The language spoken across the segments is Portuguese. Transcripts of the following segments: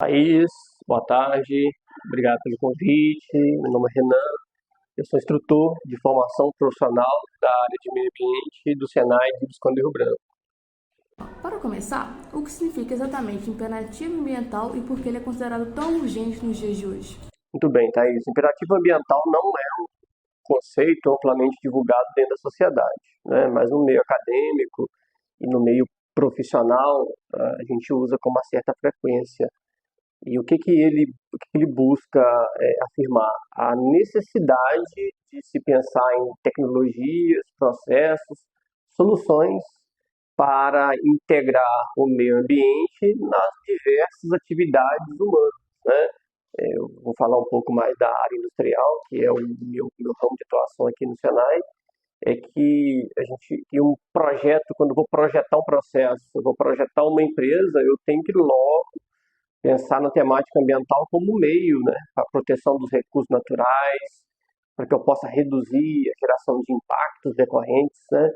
Thaís, boa tarde, obrigado pelo convite. Meu nome é Renan, eu sou instrutor de formação profissional da área de meio ambiente do Senai de Visconde Rio Branco. Para começar, o que significa exatamente imperativo ambiental e por que ele é considerado tão urgente nos dias de hoje? Muito bem, Thaís. Imperativo ambiental não é um conceito amplamente divulgado dentro da sociedade, né? Mas no meio acadêmico e no meio profissional, a gente usa com uma certa frequência. E o que ele busca afirmar? A necessidade de se pensar em tecnologias, processos, soluções para integrar o meio ambiente nas diversas atividades humanas, né? Eu vou falar um pouco mais da área industrial, que é o meu ramo de atuação aqui no Senai, é que um projeto, quando eu vou projetar um processo, eu vou projetar uma empresa, eu tenho que logo pensar na temática ambiental como meio, né, para a proteção dos recursos naturais, para que eu possa reduzir a geração de impactos decorrentes, né,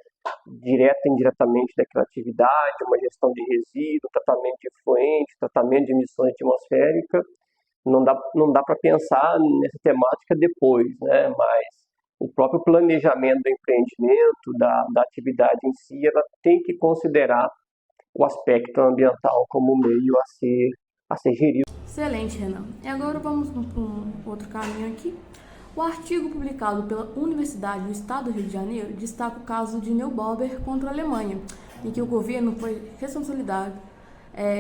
direta e indiretamente daquela atividade, uma gestão de resíduo, tratamento de efluente, tratamento de emissões atmosféricas. Não dá para pensar nessa temática depois, né, mas o próprio planejamento do empreendimento, da atividade em si, ela tem que considerar o aspecto ambiental como meio a ser gerido. Excelente, Renan. E agora vamos para um outro caminho aqui. O artigo publicado pela Universidade do Estado do Rio de Janeiro destaca o caso de Neubauer contra a Alemanha, em que o governo foi responsabilizado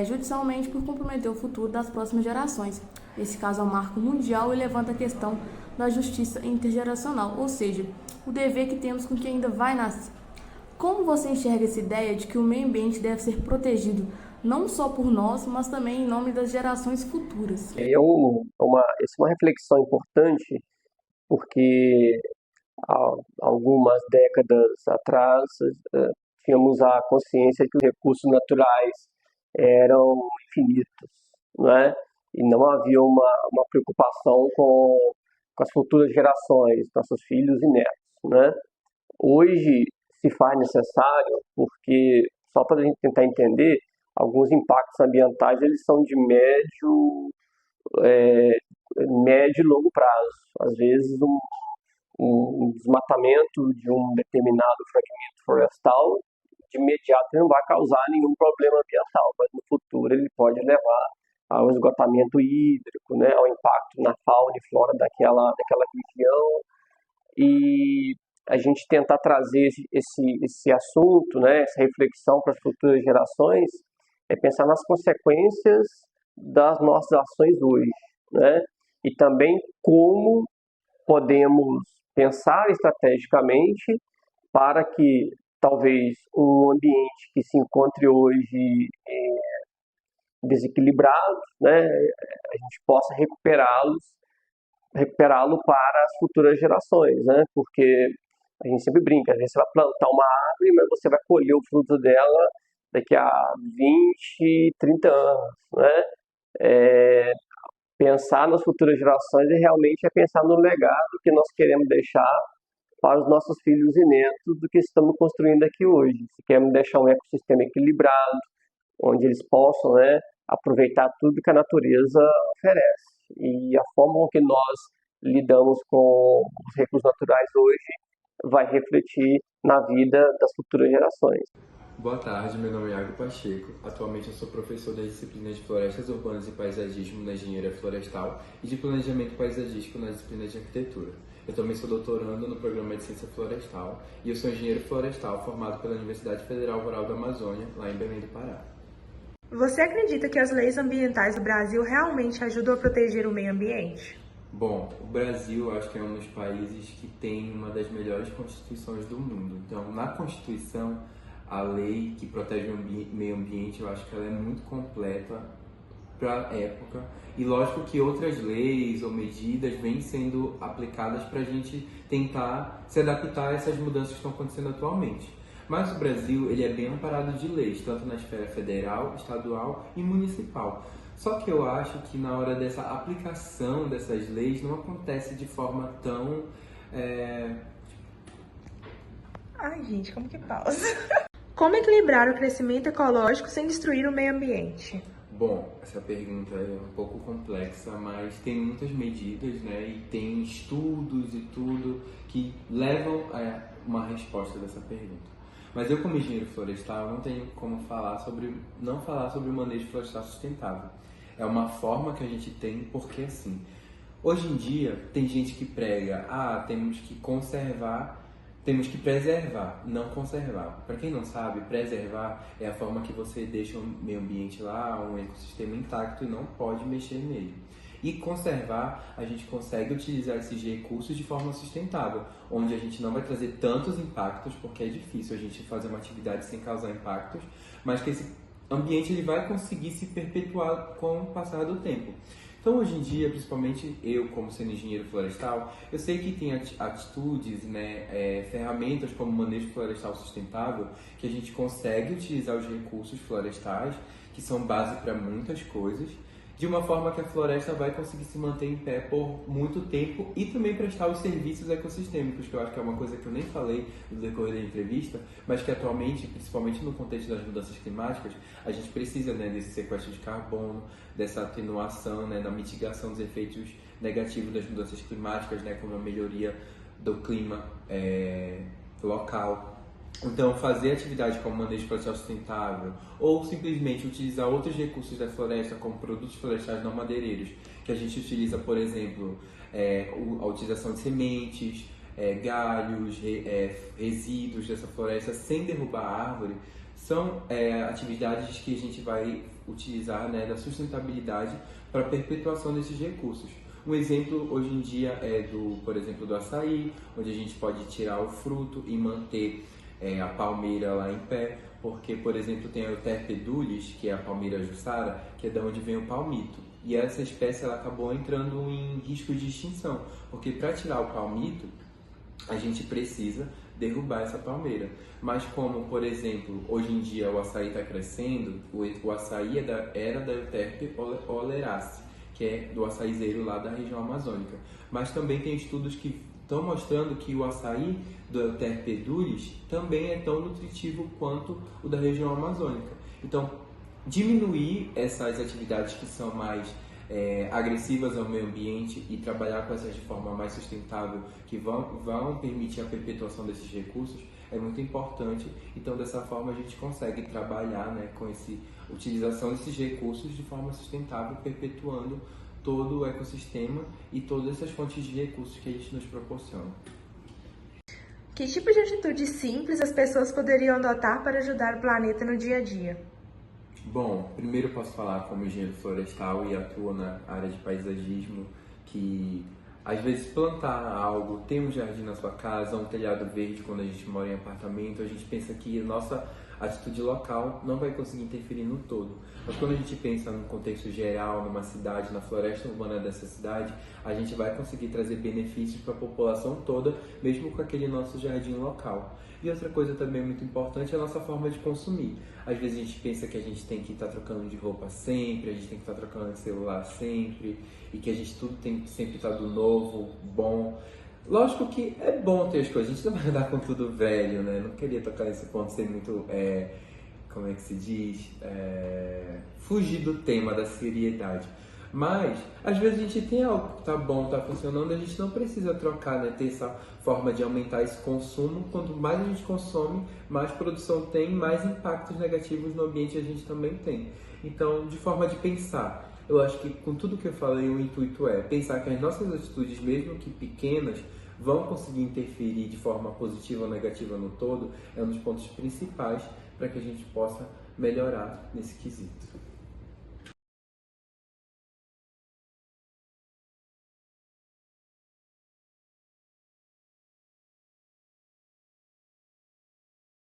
judicialmente por comprometer o futuro das próximas gerações. Esse caso é um marco mundial e levanta a questão da justiça intergeracional, ou seja, o dever que temos com quem ainda vai nascer. Como você enxerga essa ideia de que o meio ambiente deve ser protegido não só por nós, mas também em nome das gerações futuras? Essa é uma reflexão importante, porque há algumas décadas atrás tínhamos a consciência que os recursos naturais eram infinitos, né? E não havia uma preocupação com as futuras gerações, nossos filhos e netos, né? Hoje se faz necessário, porque, só para a gente tentar entender, alguns impactos ambientais eles são de é, médio e longo prazo. Às vezes, um desmatamento de um determinado fragmento florestal, de imediato não vai causar nenhum problema ambiental, mas no futuro ele pode levar ao esgotamento hídrico, né, ao impacto na fauna e flora daquela região. E a gente tentar trazer esse assunto, né, essa reflexão para as futuras gerações, é pensar nas consequências das nossas ações hoje, né? E também como podemos pensar estrategicamente para que talvez um ambiente que se encontre hoje desequilibrado, né, a gente possa recuperá-lo para as futuras gerações, né? Porque a gente sempre brinca, às vezes você vai plantar uma árvore, mas você vai colher o fruto dela daqui a 20, 30 anos, né? É, pensar nas futuras gerações e realmente é pensar no legado que nós queremos deixar para os nossos filhos e netos do que estamos construindo aqui hoje. Se queremos deixar um ecossistema equilibrado, onde eles possam, né, aproveitar tudo que a natureza oferece. E a forma com que nós lidamos com os recursos naturais hoje vai refletir na vida das futuras gerações. Boa tarde, meu nome é Iago Pacheco. Atualmente eu sou professor das disciplinas de Florestas Urbanas e Paisagismo na Engenharia Florestal e de Planejamento Paisagístico nas disciplinas de Arquitetura. Eu também sou doutorando no programa de Ciência Florestal e eu sou engenheiro florestal formado pela Universidade Federal Rural da Amazônia, lá em Belém do Pará. Você acredita que as leis ambientais do Brasil realmente ajudam a proteger o meio ambiente? Bom, o Brasil acho que é um dos países que tem uma das melhores constituições do mundo. Então, na Constituição, a lei que protege o meio ambiente, eu acho que ela é muito completa para a época. E lógico que outras leis ou medidas vêm sendo aplicadas para a gente tentar se adaptar a essas mudanças que estão acontecendo atualmente. Mas o Brasil ele é bem amparado de leis, tanto na esfera federal, estadual e municipal. Só que eu acho que na hora dessa aplicação dessas leis não acontece de forma tão... Ai, gente, como que pausa? Como equilibrar o crescimento ecológico sem destruir o meio ambiente? Bom, essa pergunta é um pouco complexa, mas tem muitas medidas, né, e tem estudos e tudo que levam a uma resposta dessa pergunta. Mas eu, como engenheiro florestal, não tenho como não falar sobre o manejo florestal sustentável. É uma forma que a gente tem, porque assim, hoje em dia tem gente que prega, temos que conservar, temos que preservar, não conservar. Para quem não sabe, preservar é a forma que você deixa o meio ambiente lá, um ecossistema intacto e não pode mexer nele. E conservar, a gente consegue utilizar esses recursos de forma sustentável, onde a gente não vai trazer tantos impactos, porque é difícil a gente fazer uma atividade sem causar impactos, mas que esse ambiente ele vai conseguir se perpetuar com o passar do tempo. Então, hoje em dia, principalmente eu, como sendo engenheiro florestal, eu sei que tem atitudes, né, ferramentas como manejo florestal sustentável, que a gente consegue utilizar os recursos florestais, que são base para muitas coisas, de uma forma que a floresta vai conseguir se manter em pé por muito tempo e também prestar os serviços ecossistêmicos, que eu acho que é uma coisa que eu nem falei no decorrer da entrevista, mas que atualmente, principalmente no contexto das mudanças climáticas, a gente precisa, né, desse sequestro de carbono, dessa atenuação, né, na mitigação dos efeitos negativos das mudanças climáticas, né, como a melhoria do clima local. Então, fazer atividade como manejo florestal sustentável ou simplesmente utilizar outros recursos da floresta, como produtos florestais não madeireiros, que a gente utiliza, por exemplo, a utilização de sementes, galhos, resíduos dessa floresta sem derrubar a árvore, são atividades que a gente vai utilizar, né, da sustentabilidade para a perpetuação desses recursos. Um exemplo hoje em dia por exemplo, do açaí, onde a gente pode tirar o fruto e manter a palmeira lá em pé, porque, por exemplo, tem a Euterpe edulis, que é a palmeira jussara, que é de onde vem o palmito. E essa espécie ela acabou entrando em risco de extinção, porque para tirar o palmito, a gente precisa derrubar essa palmeira. Mas como, por exemplo, hoje em dia o açaí está crescendo, o açaí era da Euterpe oleracea, que é do açaizeiro lá da região amazônica. Mas também tem estudos que estão mostrando que o açaí do Euterpe edulis também é tão nutritivo quanto o da região amazônica. Então, diminuir essas atividades que são mais agressivas ao meio ambiente e trabalhar com essas de forma mais sustentável, que vão permitir a perpetuação desses recursos, é muito importante. Então, dessa forma, a gente consegue trabalhar, né, com essa utilização desses recursos de forma sustentável, perpetuando todo o ecossistema e todas essas fontes de recursos que a gente nos proporciona. Que tipo de atitude simples as pessoas poderiam adotar para ajudar o planeta no dia a dia? Bom, primeiro eu posso falar como engenheiro florestal e atuo na área de paisagismo, que às vezes plantar algo, ter um jardim na sua casa, um telhado verde quando a gente mora em apartamento, a gente pensa que a nossa atitude local não vai conseguir interferir no todo. Mas quando a gente pensa no contexto geral, numa cidade, na floresta urbana dessa cidade, a gente vai conseguir trazer benefícios para a população toda, mesmo com aquele nosso jardim local. E outra coisa também muito importante é a nossa forma de consumir. Às vezes a gente pensa que a gente tem que estar trocando de roupa sempre, a gente tem que estar trocando de celular sempre, e que a gente tudo tem que sempre estar do novo, bom. Lógico que é bom ter as coisas, a gente não vai andar com tudo velho, né? Não queria tocar nesse ponto, ser muito, como é que se diz? Fugir do tema da seriedade. Mas, às vezes a gente tem algo que tá bom, tá funcionando, a gente não precisa trocar, né? Ter essa forma de aumentar esse consumo. Quanto mais a gente consome, mais produção tem, mais impactos negativos no ambiente a gente também tem. Então, de forma de pensar, eu acho que com tudo que eu falei, o intuito é pensar que as nossas atitudes, mesmo que pequenas, vão conseguir interferir de forma positiva ou negativa no todo, é um dos pontos principais para que a gente possa melhorar nesse quesito.